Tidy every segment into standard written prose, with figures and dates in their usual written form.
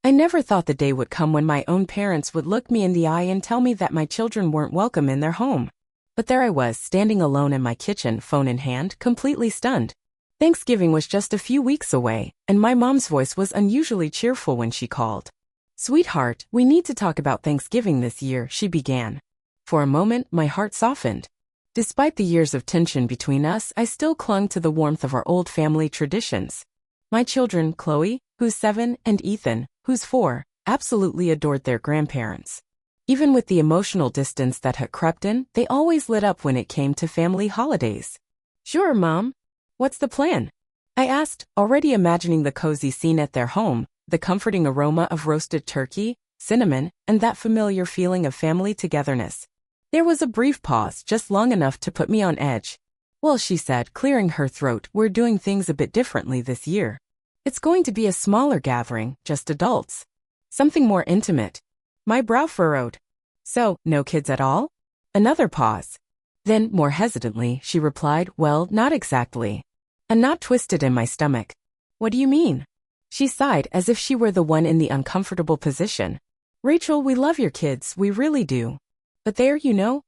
I never thought the day would come when my own parents would look me in the eye and tell me that my children weren't welcome in their home. But there I was, standing alone in my kitchen, phone in hand, completely stunned. Thanksgiving was just a few weeks away, and my mom's voice was unusually cheerful when she called. "Sweetheart, we need to talk about Thanksgiving this year," she began. For a moment, my heart softened. Despite the years of tension between us, I still clung to the warmth of our old family traditions. My children, Chloe, who's 7, and Ethan, who's 4, absolutely adored their grandparents. Even with the emotional distance that had crept in, they always lit up when it came to family holidays. "Sure, Mom. What's the plan?" I asked, already imagining the cozy scene at their home, the comforting aroma of roasted turkey, cinnamon, and that familiar feeling of family togetherness. There was a brief pause, just long enough to put me on edge. "Well," she said, clearing her throat, "we're doing things a bit differently this year. It's going to be a smaller gathering, just adults. Something more intimate." My brow furrowed. "So, no kids at all?" Another pause. Then, more hesitantly, she replied, "Well, not exactly." A knot twisted in my stomach. "What do you mean?" She sighed as if she were the one in the uncomfortable position. "Rachel, we love your kids, we really do. But they're,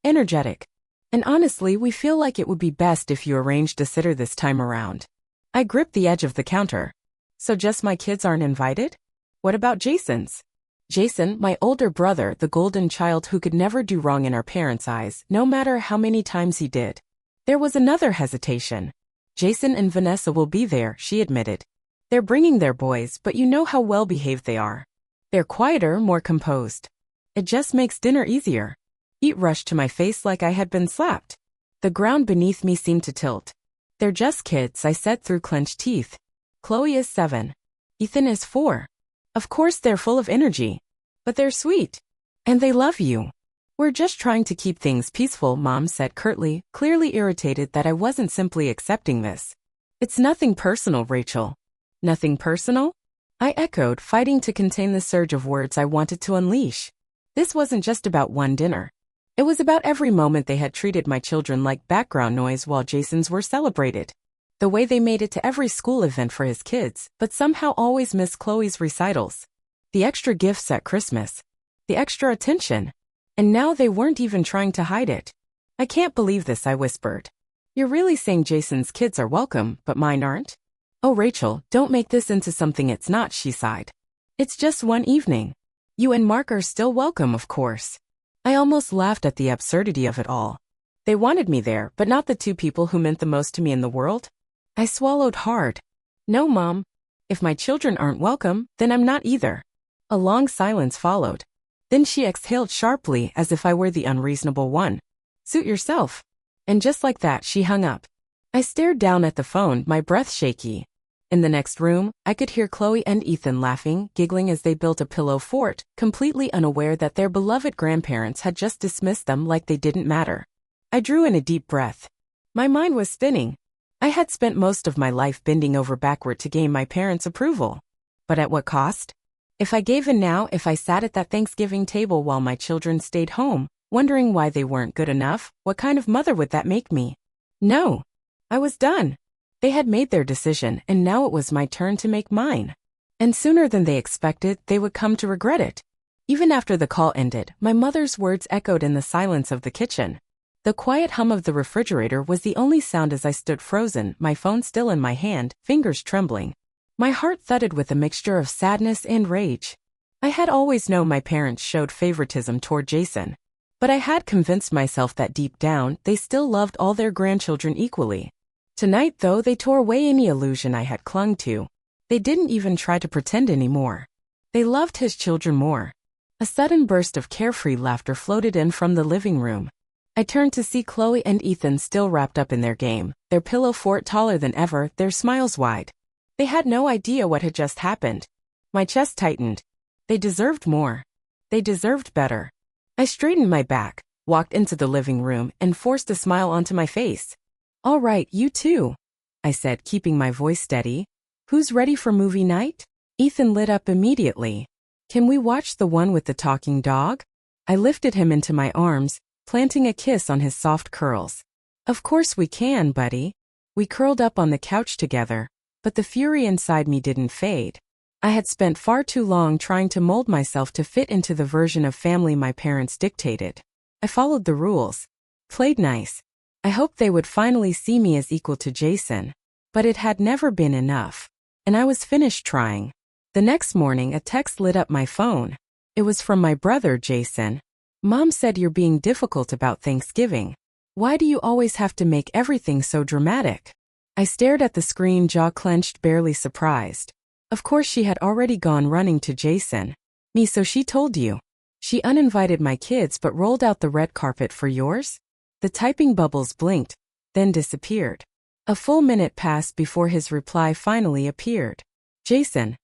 energetic. And honestly, we feel like it would be best if you arranged a sitter this time around." I gripped the edge of the counter. "So just my kids aren't invited? What about Jason's?" Jason, my older brother, the golden child who could never do wrong in our parents' eyes, no matter how many times he did. There was another hesitation. "Jason and Vanessa will be there," she admitted. "They're bringing their boys, but you know how well-behaved they are. They're quieter, more composed. It just makes dinner easier." Heat rushed to my face like I had been slapped. The ground beneath me seemed to tilt. "They're just kids," I said through clenched teeth. "Chloe is 7. Ethan is 4. Of course they're full of energy. But they're sweet. And they love you." "We're just trying to keep things peaceful," Mom said curtly, clearly irritated that I wasn't simply accepting this. "It's nothing personal, Rachel." "Nothing personal?" I echoed, fighting to contain the surge of words I wanted to unleash. This wasn't just about one dinner. It was about every moment they had treated my children like background noise while Jason's were celebrated. The way they made it to every school event for his kids, but somehow always missed Chloe's recitals. The extra gifts at Christmas. The extra attention. And now they weren't even trying to hide it. "I can't believe this," I whispered. "You're really saying Jason's kids are welcome, but mine aren't?" "Oh, Rachel, don't make this into something it's not," she sighed. "It's just one evening. You and Mark are still welcome, of course." I almost laughed at the absurdity of it all. They wanted me there, but not the two people who meant the most to me in the world? I swallowed hard. "No, Mom. If my children aren't welcome, then I'm not either." A long silence followed. Then she exhaled sharply as if I were the unreasonable one. "Suit yourself." And just like that, she hung up. I stared down at the phone, my breath shaky. In the next room, I could hear Chloe and Ethan laughing, giggling as they built a pillow fort, completely unaware that their beloved grandparents had just dismissed them like they didn't matter. I drew in a deep breath. My mind was spinning. I had spent most of my life bending over backward to gain my parents' approval. But at what cost? If I gave in now, if I sat at that Thanksgiving table while my children stayed home, wondering why they weren't good enough, what kind of mother would that make me? No. I was done. They had made their decision, and now it was my turn to make mine. And sooner than they expected, they would come to regret it. Even after the call ended, my mother's words echoed in the silence of the kitchen. The quiet hum of the refrigerator was the only sound as I stood frozen, my phone still in my hand, fingers trembling. My heart thudded with a mixture of sadness and rage. I had always known my parents showed favoritism toward Jason. But I had convinced myself that deep down, they still loved all their grandchildren equally. Tonight, though, they tore away any illusion I had clung to. They didn't even try to pretend anymore. They loved his children more. A sudden burst of carefree laughter floated in from the living room. I turned to see Chloe and Ethan still wrapped up in their game, their pillow fort taller than ever, their smiles wide. They had no idea what had just happened. My chest tightened. They deserved more. They deserved better. I straightened my back, walked into the living room, and forced a smile onto my face. "All right, you too," I said, keeping my voice steady. "Who's ready for movie night?" Ethan lit up immediately. "Can we watch the one with the talking dog?" I lifted him into my arms, planting a kiss on his soft curls. "Of course we can, buddy." We curled up on the couch together, but the fury inside me didn't fade. I had spent far too long trying to mold myself to fit into the version of family my parents dictated. I followed the rules. Played nice. I hoped they would finally see me as equal to Jason. But it had never been enough. And I was finished trying. The next morning, a text lit up my phone. It was from my brother, Jason. Mom said you're being difficult about Thanksgiving. Why do you always have to make everything so dramatic? I stared at the screen, jaw clenched, barely surprised. Of course she had already gone running to Jason. Me, so she told you. She uninvited my kids but rolled out the red carpet for yours? The typing bubbles blinked, then disappeared. A full minute passed before his reply finally appeared. Jason.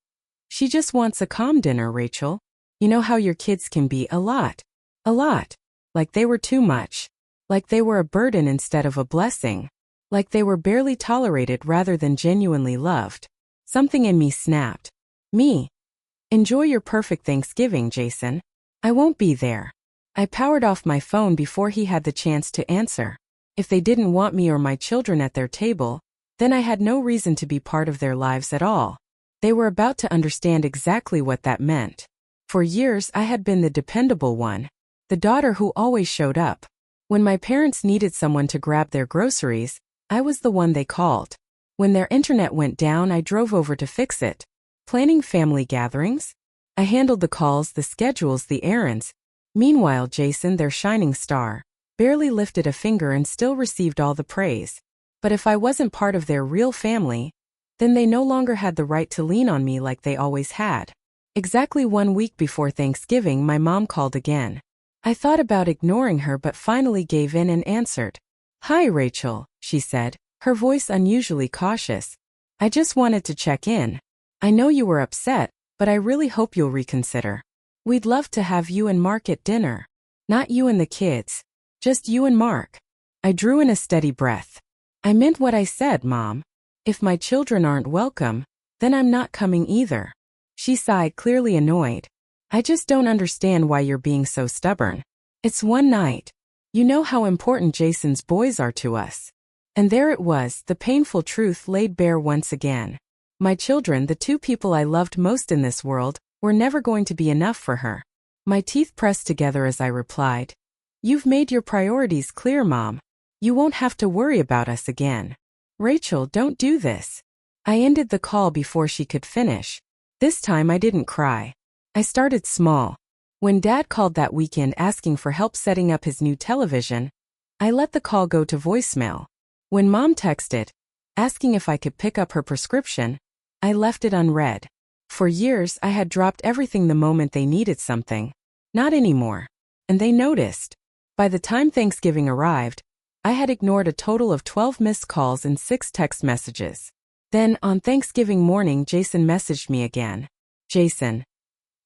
She just wants a calm dinner, Rachel. You know how your kids can be a lot. A lot. Like they were too much. Like they were a burden instead of a blessing. Like they were barely tolerated rather than genuinely loved. Something in me snapped. Me. Enjoy your perfect Thanksgiving, Jason. I won't be there. I powered off my phone before he had the chance to answer. If they didn't want me or my children at their table, then I had no reason to be part of their lives at all. They were about to understand exactly what that meant. For years I had been the dependable one. The daughter who always showed up. When my parents needed someone to grab their groceries, I was the one they called. When their internet went down, I drove over to fix it. Planning family gatherings? I handled the calls, the schedules, the errands. Meanwhile, Jason, their shining star, barely lifted a finger and still received all the praise. But if I wasn't part of their real family, then they no longer had the right to lean on me like they always had. Exactly 1 week before Thanksgiving, my mom called again. I thought about ignoring her but finally gave in and answered. Hi, Rachel, she said, her voice unusually cautious. I just wanted to check in. I know you were upset, but I really hope you'll reconsider. We'd love to have you and Mark at dinner. Not you and the kids. Just you and Mark. I drew in a steady breath. I meant what I said, Mom. If my children aren't welcome, then I'm not coming either. She sighed, clearly annoyed. I just don't understand why you're being so stubborn. It's one night. You know how important Jason's boys are to us. And there it was, the painful truth laid bare once again. My children, the two people I loved most in this world, were never going to be enough for her. My teeth pressed together as I replied. You've made your priorities clear, Mom. You won't have to worry about us again. Rachel, don't do this. I ended the call before she could finish. This time I didn't cry. I started small. When Dad called that weekend asking for help setting up his new television, I let the call go to voicemail. When Mom texted, asking if I could pick up her prescription, I left it unread. For years I had dropped everything the moment they needed something. Not anymore. And they noticed. By the time Thanksgiving arrived, I had ignored a total of 12 missed calls and 6 text messages. Then, on Thanksgiving morning, Jason messaged me again. Jason.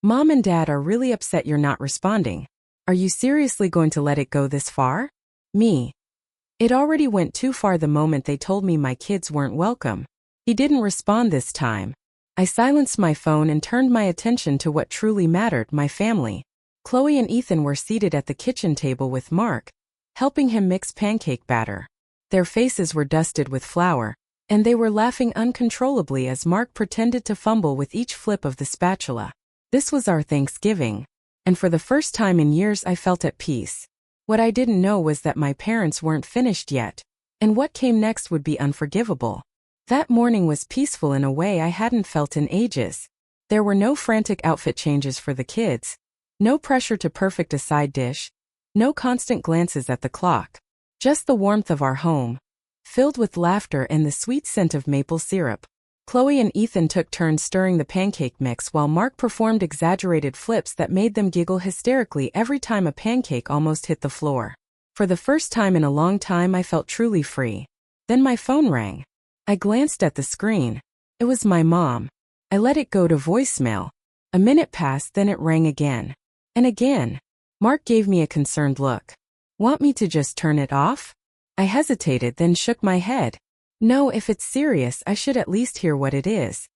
Mom and Dad are really upset you're not responding. Are you seriously going to let it go this far? Me. It already went too far the moment they told me my kids weren't welcome. He didn't respond this time. I silenced my phone and turned my attention to what truly mattered, my family. Chloe and Ethan were seated at the kitchen table with Mark, helping him mix pancake batter. Their faces were dusted with flour, and they were laughing uncontrollably as Mark pretended to fumble with each flip of the spatula. This was our Thanksgiving, and for the first time in years I felt at peace. What I didn't know was that my parents weren't finished yet, and what came next would be unforgivable. That morning was peaceful in a way I hadn't felt in ages. There were no frantic outfit changes for the kids, no pressure to perfect a side dish, no constant glances at the clock. Just the warmth of our home, filled with laughter and the sweet scent of maple syrup. Chloe and Ethan took turns stirring the pancake mix while Mark performed exaggerated flips that made them giggle hysterically every time a pancake almost hit the floor. For the first time in a long time I felt truly free. Then my phone rang. I glanced at the screen. It was my mom. I let it go to voicemail. A minute passed, then it rang again. And again. Mark gave me a concerned look. Want me to just turn it off? I hesitated, then shook my head. No, if it's serious, I should at least hear what it is.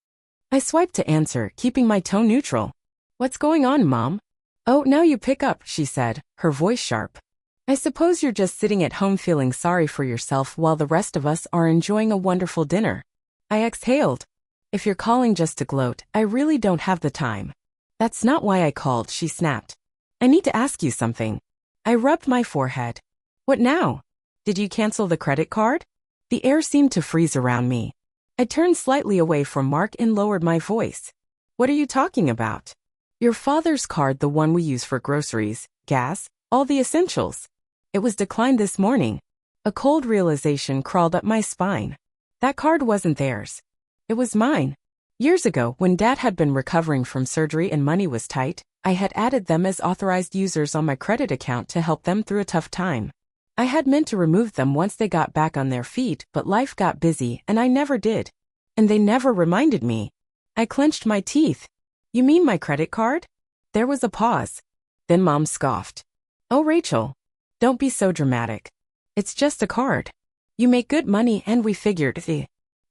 I swiped to answer, keeping my tone neutral. What's going on, Mom? Oh, now you pick up, she said, her voice sharp. I suppose you're just sitting at home feeling sorry for yourself while the rest of us are enjoying a wonderful dinner. I exhaled. If you're calling just to gloat, I really don't have the time. That's not why I called, she snapped. I need to ask you something. I rubbed my forehead. What now? Did you cancel the credit card? The air seemed to freeze around me. I turned slightly away from Mark and lowered my voice. What are you talking about? Your father's card, the one we use for groceries, gas, all the essentials. It was declined this morning. A cold realization crawled up my spine. That card wasn't theirs. It was mine. Years ago, when Dad had been recovering from surgery and money was tight, I had added them as authorized users on my credit account to help them through a tough time. I had meant to remove them once they got back on their feet, but life got busy and I never did. And they never reminded me. I clenched my teeth. You mean my credit card? There was a pause. Then Mom scoffed. Oh, Rachel. Don't be so dramatic. It's just a card. You make good money and we figured.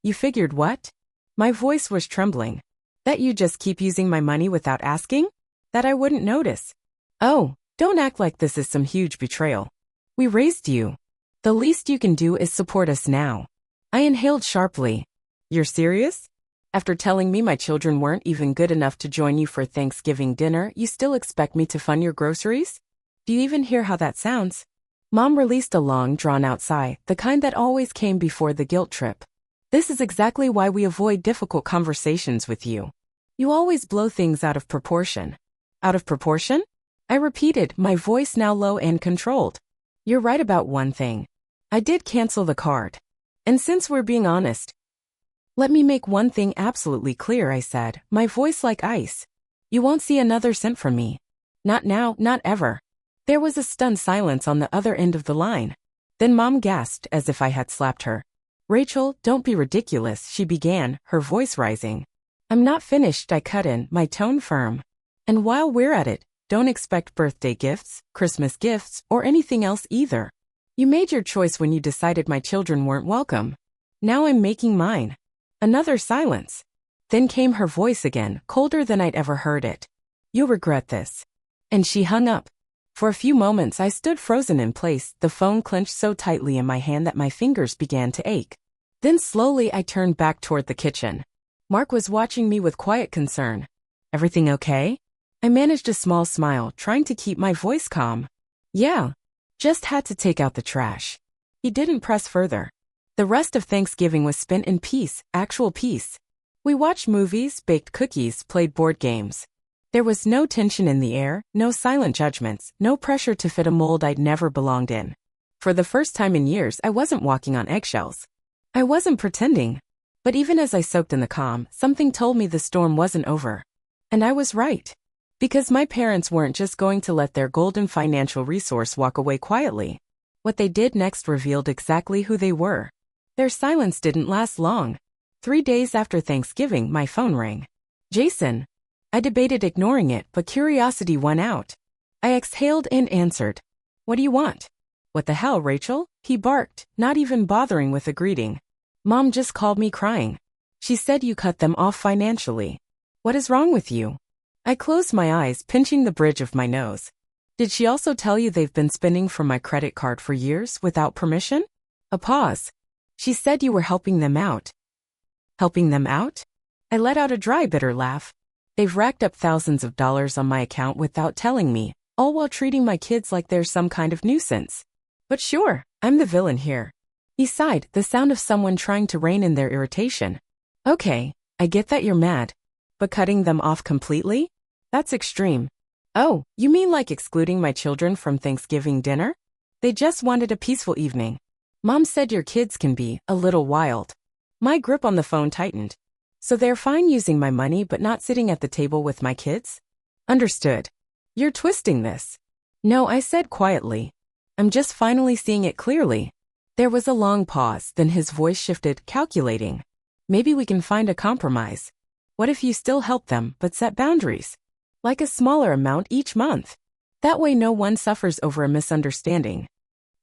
You figured what? My voice was trembling. That you just keep using my money without asking? That I wouldn't notice. Oh, don't act like this is some huge betrayal. We raised you. The least you can do is support us now. I inhaled sharply. You're serious? After telling me my children weren't even good enough to join you for Thanksgiving dinner, you still expect me to fund your groceries? Do you even hear how that sounds? Mom released a long, drawn-out sigh, the kind that always came before the guilt trip. This is exactly why we avoid difficult conversations with you. You always blow things out of proportion. Out of proportion? I repeated, my voice now low and controlled. You're right about one thing. I did cancel the card. And since we're being honest, let me make one thing absolutely clear, I said, my voice like ice. You won't see another cent from me. Not now, not ever. There was a stunned silence on the other end of the line. Then Mom gasped as if I had slapped her. Rachel, don't be ridiculous, she began, her voice rising. I'm not finished, I cut in, my tone firm. And while we're at it, don't expect birthday gifts, Christmas gifts, or anything else either. You made your choice when you decided my children weren't welcome. Now I'm making mine. Another silence. Then came her voice again, colder than I'd ever heard it. You'll regret this. And she hung up. For a few moments I stood frozen in place, the phone clenched so tightly in my hand that my fingers began to ache. Then slowly I turned back toward the kitchen. Mark was watching me with quiet concern. Everything okay? I managed a small smile, trying to keep my voice calm. Yeah. Just had to take out the trash. He didn't press further. The rest of Thanksgiving was spent in peace, actual peace. We watched movies, baked cookies, played board games. There was no tension in the air, no silent judgments, no pressure to fit a mold I'd never belonged in. For the first time in years, I wasn't walking on eggshells. I wasn't pretending. But even as I soaked in the calm, something told me the storm wasn't over. And I was right. Because my parents weren't just going to let their golden financial resource walk away quietly. What they did next revealed exactly who they were. Their silence didn't last long. 3 days after Thanksgiving, my phone rang. Jason. I debated ignoring it, but curiosity won out. I exhaled and answered. What do you want? What the hell, Rachel? He barked, not even bothering with a greeting. Mom just called me crying. She said you cut them off financially. What is wrong with you? I closed my eyes, pinching the bridge of my nose. Did she also tell you they've been spending from my credit card for years without permission? A pause. She said you were helping them out. Helping them out? I let out a dry, bitter laugh. They've racked up thousands of dollars on my account without telling me, all while treating my kids like they're some kind of nuisance. But sure, I'm the villain here. He sighed, the sound of someone trying to rein in their irritation. Okay, I get that you're mad. But cutting them off completely? That's extreme. Oh, you mean like excluding my children from Thanksgiving dinner? They just wanted a peaceful evening. Mom said your kids can be a little wild. My grip on the phone tightened. So they're fine using my money but not sitting at the table with my kids? Understood. You're twisting this. No, I said quietly. I'm just finally seeing it clearly. There was a long pause, then his voice shifted, calculating. Maybe we can find a compromise. What if you still help them but set boundaries? Like a smaller amount each month. That way no one suffers over a misunderstanding.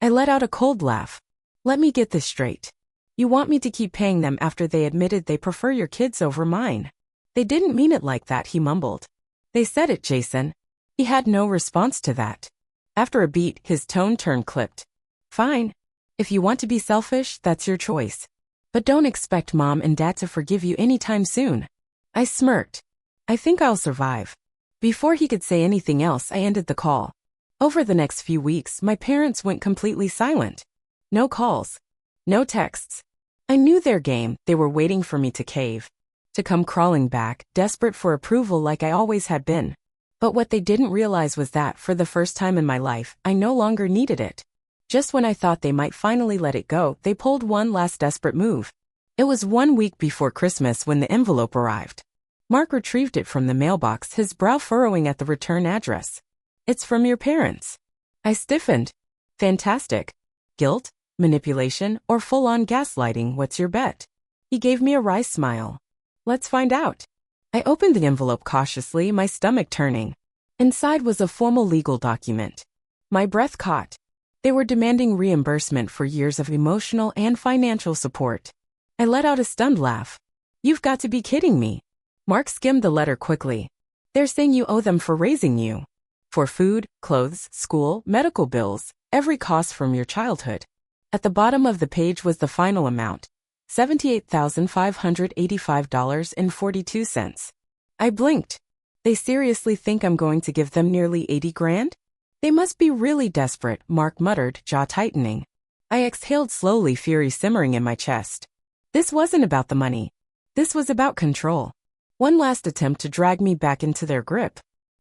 I let out a cold laugh. Let me get this straight. You want me to keep paying them after they admitted they prefer your kids over mine? They didn't mean it like that, he mumbled. They said it, Jason. He had no response to that. After a beat, his tone turned clipped. Fine. If you want to be selfish, that's your choice. But don't expect Mom and Dad to forgive you anytime soon. I smirked. I think I'll survive. Before he could say anything else, I ended the call. Over the next few weeks, my parents went completely silent. No calls. No texts. I knew their game. They were waiting for me to cave. To come crawling back, desperate for approval like I always had been. But what they didn't realize was that, for the first time in my life, I no longer needed it. Just when I thought they might finally let it go, they pulled one last desperate move. It was 1 week before Christmas when the envelope arrived. Mark retrieved it from the mailbox, his brow furrowing at the return address. It's from your parents. I stiffened. Fantastic. Guilt, manipulation, or full-on gaslighting, what's your bet? He gave me a wry smile. Let's find out. I opened the envelope cautiously, my stomach turning. Inside was a formal legal document. My breath caught. They were demanding reimbursement for years of emotional and financial support. I let out a stunned laugh. You've got to be kidding me. Mark skimmed the letter quickly. They're saying you owe them for raising you. For food, clothes, school, medical bills, every cost from your childhood. At the bottom of the page was the final amount. $78,585.42. I blinked. They seriously think I'm going to give them nearly 80 grand? They must be really desperate, Mark muttered, jaw tightening. I exhaled slowly, fury simmering in my chest. This wasn't about the money. This was about control. One last attempt to drag me back into their grip.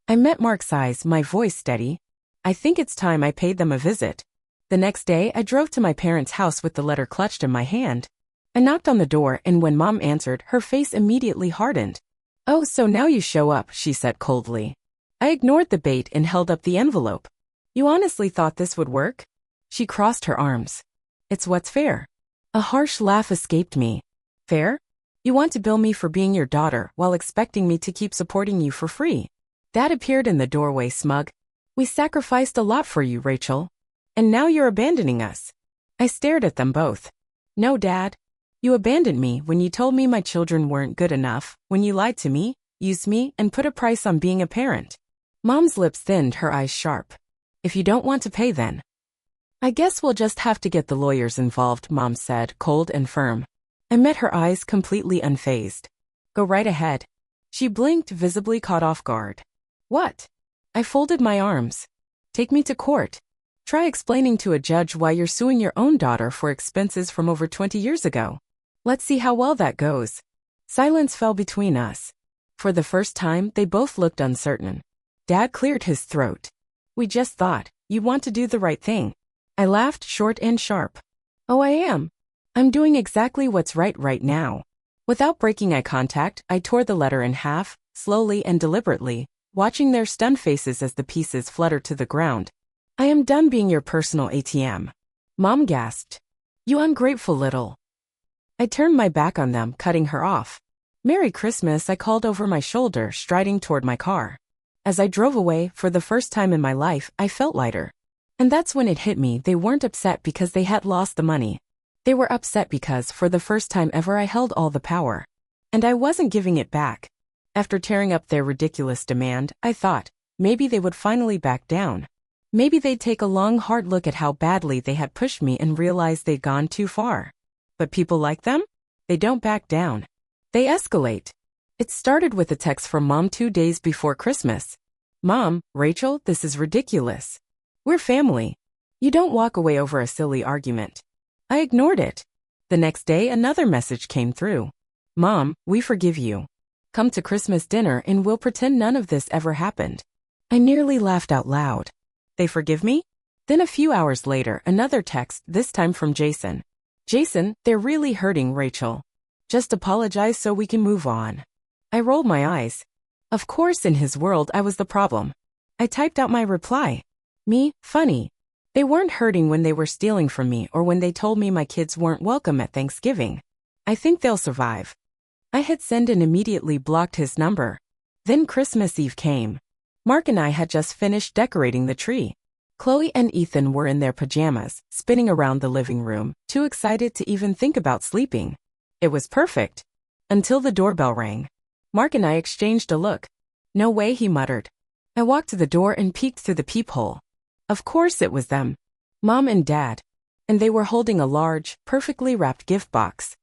I met Mark's eyes, my voice steady. I think it's time I paid them a visit. The next day, I drove to my parents' house with the letter clutched in my hand. I knocked on the door, and when Mom answered, her face immediately hardened. Oh, so now you show up, she said coldly. I ignored the bait and held up the envelope. You honestly thought this would work? She crossed her arms. It's what's fair. A harsh laugh escaped me. Fair? You want to bill me for being your daughter while expecting me to keep supporting you for free. Dad appeared in the doorway, smug. We sacrificed a lot for you, Rachel. And now you're abandoning us. I stared at them both. No, Dad. You abandoned me when you told me my children weren't good enough, when you lied to me, used me, and put a price on being a parent. Mom's lips thinned, her eyes sharp. If you don't want to pay, then I guess we'll just have to get the lawyers involved, Mom said, cold and firm. I met her eyes, completely unfazed. Go right ahead. She blinked, visibly caught off guard. What? I folded my arms. Take me to court. Try explaining to a judge why you're suing your own daughter for expenses from over 20 years ago. Let's see how well that goes. Silence fell between us. For the first time, they both looked uncertain. Dad cleared his throat. We just thought, you'd want to do the right thing. I laughed, short and sharp. Oh, I am. I'm doing exactly what's right now. Without breaking eye contact, I tore the letter in half, slowly and deliberately, watching their stunned faces as the pieces fluttered to the ground. I am done being your personal ATM. Mom gasped. You ungrateful little. I turned my back on them, cutting her off. Merry Christmas, I called over my shoulder, striding toward my car. As I drove away, for the first time in my life, I felt lighter. And that's when it hit me, they weren't upset because they had lost the money. They were upset because, for the first time ever, I held all the power. And I wasn't giving it back. After tearing up their ridiculous demand, I thought, maybe they would finally back down. Maybe they'd take a long, hard look at how badly they had pushed me and realize they'd gone too far. But people like them? They don't back down. They escalate. It started with a text from Mom 2 days before Christmas. Mom, Rachel, this is ridiculous. We're family. You don't walk away over a silly argument. I ignored it. The next day, another message came through. Mom, we forgive you. Come to Christmas dinner and we'll pretend none of this ever happened. I nearly laughed out loud. They forgive me? Then a few hours later, another text, this time from Jason. Jason, they're really hurting Rachel. Just apologize so we can move on. I rolled my eyes. Of course, in his world, I was the problem. I typed out my reply. Me, funny. They weren't hurting when they were stealing from me or when they told me my kids weren't welcome at Thanksgiving. I think they'll survive. I hit send and immediately blocked his number. Then Christmas Eve came. Mark and I had just finished decorating the tree. Chloe and Ethan were in their pajamas, spinning around the living room, too excited to even think about sleeping. It was perfect. Until the doorbell rang. Mark and I exchanged a look. No way, he muttered. I walked to the door and peeked through the peephole. Of course it was them. Mom and Dad. And they were holding a large, perfectly wrapped gift box.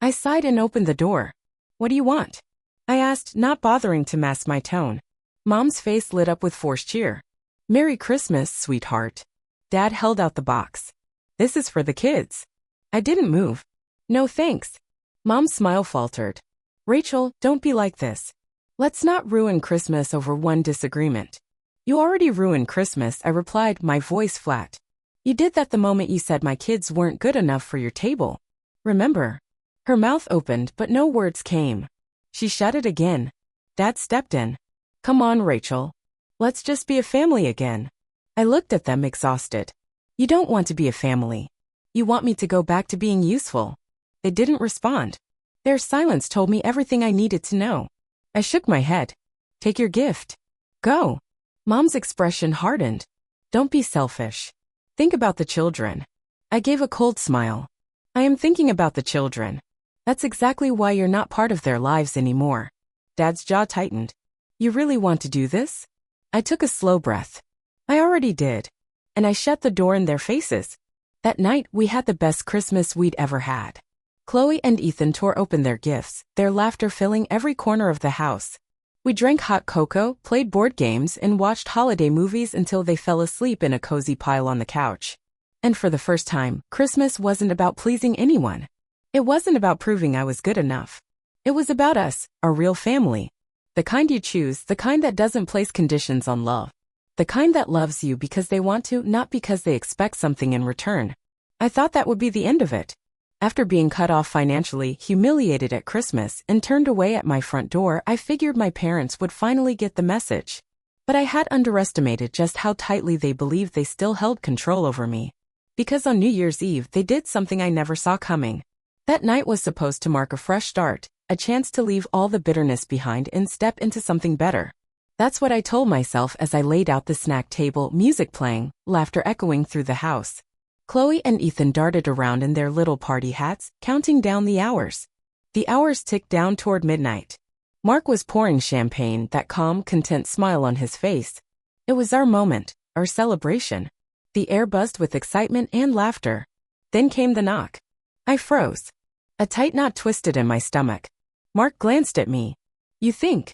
I sighed and opened the door. What do you want? I asked, not bothering to mask my tone. Mom's face lit up with forced cheer. Merry Christmas, sweetheart. Dad held out the box. This is for the kids. I didn't move. No thanks. Mom's smile faltered. Rachel, don't be like this. Let's not ruin Christmas over one disagreement. You already ruined Christmas, I replied, my voice flat. You did that the moment you said my kids weren't good enough for your table. Remember? Her mouth opened, but no words came. She shut it again. Dad stepped in. Come on, Rachel. Let's just be a family again. I looked at them exhausted. You don't want to be a family. You want me to go back to being useful. They didn't respond. Their silence told me everything I needed to know. I shook my head. Take your gift. Go. Mom's expression hardened. Don't be selfish. Think about the children. I gave a cold smile. I am thinking about the children. That's exactly why you're not part of their lives anymore. Dad's jaw tightened. You really want to do this? I took a slow breath. I already did. And I shut the door in their faces. That night, we had the best Christmas we'd ever had. Chloe and Ethan tore open their gifts, their laughter filling every corner of the house. We drank hot cocoa, played board games, and watched holiday movies until they fell asleep in a cozy pile on the couch. And for the first time, Christmas wasn't about pleasing anyone. It wasn't about proving I was good enough. It was about us, our real family. The kind you choose, the kind that doesn't place conditions on love. The kind that loves you because they want to, not because they expect something in return. I thought that would be the end of it. After being cut off financially, humiliated at Christmas, and turned away at my front door, I figured my parents would finally get the message. But I had underestimated just how tightly they believed they still held control over me. Because on New Year's Eve, they did something I never saw coming. That night was supposed to mark a fresh start, a chance to leave all the bitterness behind and step into something better. That's what I told myself as I laid out the snack table, music playing, laughter echoing through the house. Chloe and Ethan darted around in their little party hats, counting down the hours. The hours ticked down toward midnight. Mark was pouring champagne, that calm, content smile on his face. It was our moment, our celebration. The air buzzed with excitement and laughter. Then came the knock. I froze. A tight knot twisted in my stomach. Mark glanced at me. You think?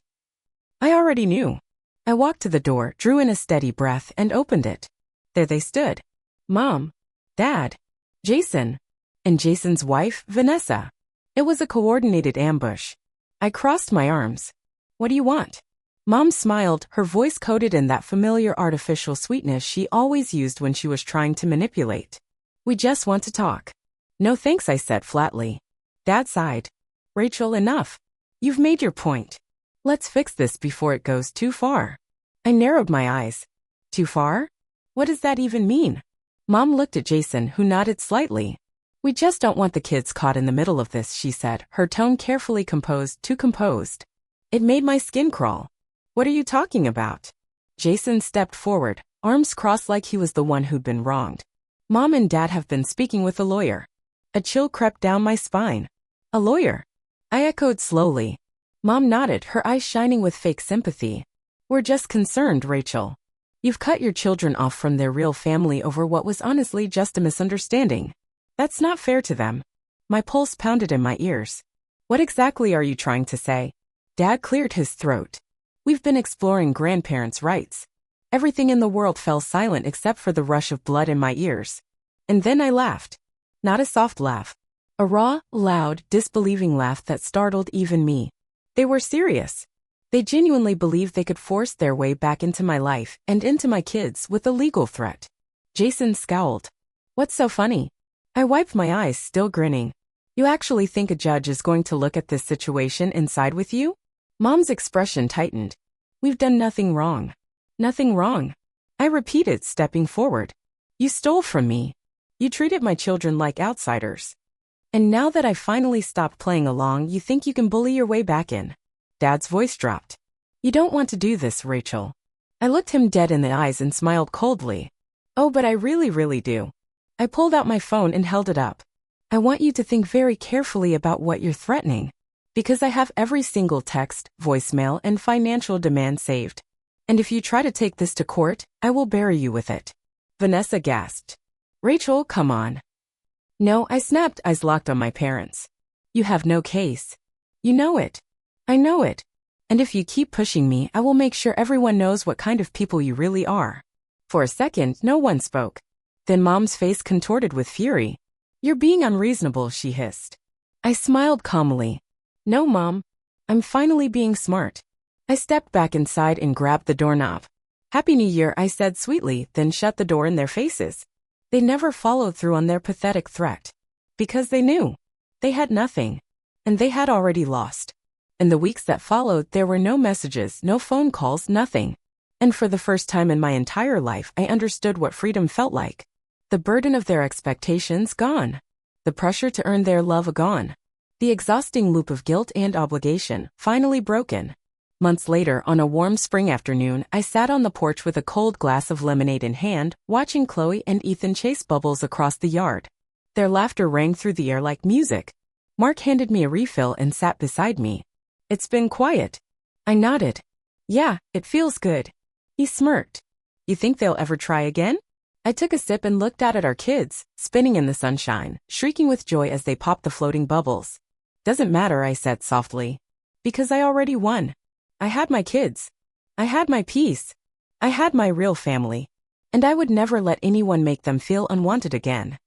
I already knew. I walked to the door, drew in a steady breath, and opened it. There they stood. Mom. Dad. Jason. And Jason's wife, Vanessa. It was a coordinated ambush. I crossed my arms. What do you want? Mom smiled, her voice coated in that familiar artificial sweetness she always used when she was trying to manipulate. We just want to talk. No thanks, I said flatly. Dad sighed. Rachel, enough. You've made your point. Let's fix this before it goes too far. I narrowed my eyes. Too far? What does that even mean? Mom looked at Jason, who nodded slightly. We just don't want the kids caught in the middle of this, she said, her tone carefully composed, too composed. It made my skin crawl. What are you talking about? Jason stepped forward, arms crossed like he was the one who'd been wronged. Mom and Dad have been speaking with a lawyer. A chill crept down my spine. A lawyer? I echoed slowly. Mom nodded, her eyes shining with fake sympathy. We're just concerned, Rachel. You've cut your children off from their real family over what was honestly just a misunderstanding. That's not fair to them. My pulse pounded in my ears. What exactly are you trying to say? Dad cleared his throat. We've been exploring grandparents' rights. Everything in the world fell silent except for the rush of blood in my ears. And then I laughed. Not a soft laugh. A raw, loud, disbelieving laugh that startled even me. They were serious. They genuinely believed they could force their way back into my life and into my kids with a legal threat. Jason scowled. What's so funny? I wiped my eyes, still grinning. You actually think a judge is going to look at this situation and side with you? Mom's expression tightened. We've done nothing wrong. Nothing wrong. I repeated, stepping forward. You stole from me. You treated my children like outsiders. And now that I finally stopped playing along, you think you can bully your way back in. Dad's voice dropped. You don't want to do this, Rachel. I looked him dead in the eyes and smiled coldly. Oh, but I really do. I pulled out my phone and held it up. I want you to think very carefully about what you're threatening. Because I have every single text, voicemail, and financial demand saved. And if you try to take this to court, I will bury you with it. Vanessa gasped. Rachel, come on. No, I snapped, eyes locked on my parents. You have no case. You know it. I know it. And if you keep pushing me, I will make sure everyone knows what kind of people you really are. For a second, no one spoke. Then Mom's face contorted with fury. You're being unreasonable, she hissed. I smiled calmly. No, Mom. I'm finally being smart. I stepped back inside and grabbed the doorknob. Happy New Year, I said sweetly, then shut the door in their faces. They never followed through on their pathetic threat. Because they knew. They had nothing. And they had already lost. In the weeks that followed, there were no messages, no phone calls, nothing. And for the first time in my entire life, I understood what freedom felt like. The burden of their expectations gone. The pressure to earn their love gone. The exhausting loop of guilt and obligation finally broken. Months later, on a warm spring afternoon, I sat on the porch with a cold glass of lemonade in hand, watching Chloe and Ethan chase bubbles across the yard. Their laughter rang through the air like music. Mark handed me a refill and sat beside me. It's been quiet. I nodded. Yeah, it feels good. He smirked. You think they'll ever try again? I took a sip and looked out at our kids, spinning in the sunshine, shrieking with joy as they popped the floating bubbles. Doesn't matter, I said softly. Because I already won. I had my kids. I had my peace. I had my real family. And I would never let anyone make them feel unwanted again.